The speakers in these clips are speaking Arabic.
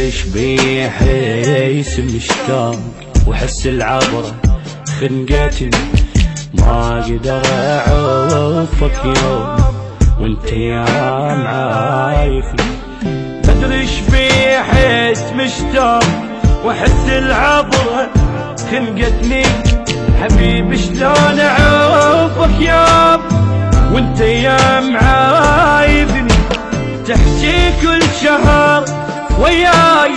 مدري شبيه حيس مشتاق وحس العبرة خنقتني ما اقدر اعوفك يوم وانت يا معايفني. مدري شبيه حيس مشتاق وحس العبرة خنقتني حبيبي شلون اعوفك يوم وانت يا معايبني. تحكي كل شهر وياي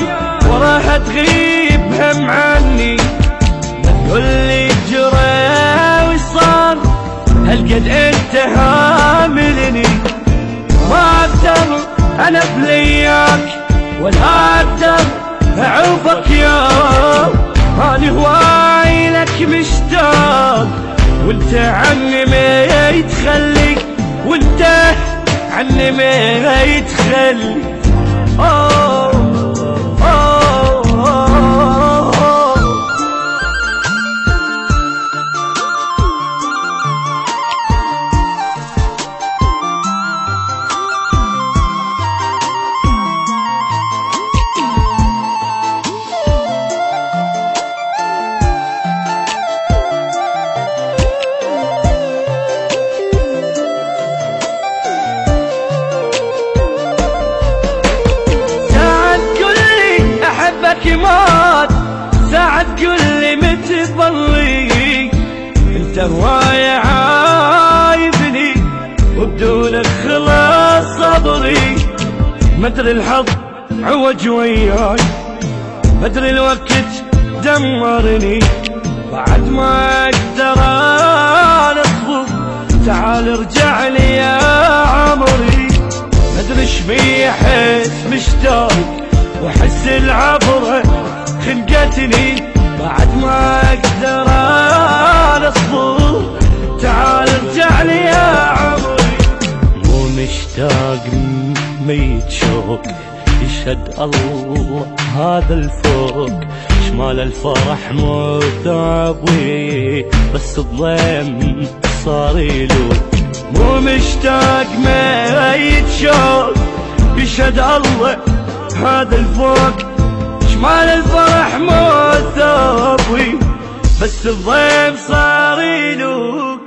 وراها تغيب هم عني، تقول لي جرى وصار هالقد انت هاملني. ما اقدر انا بلياك ولا اقدر اعوفك يوم، انا هواي لك مشتاق وانت عني ما يتخلي، وانت عني ما يتخلي. مات ساعة تقولي متظلي انت هواية عايبني وبدونك خلاص صبري. مدري الحظ عوج وياي، مدري الوقت دمرني، بعد ما اقدر انا اصبر تعال ارجع لي يا عمري. مدري شبيه حيس مشتاق وحس العبرة خنقتني، بعد ما اقدر انا اصبر تعال ارجع لي يا عمري. مو مشتاق ميت شوق يشهد الله هذا الفوق، شمال الفرح مو ثابوي بس الضيم صار يلوق. مو مشتاق ميت شوق يشهد الله هذا الفوق، شمال الفرح مو ثابوي بس الضيم صار يلوق.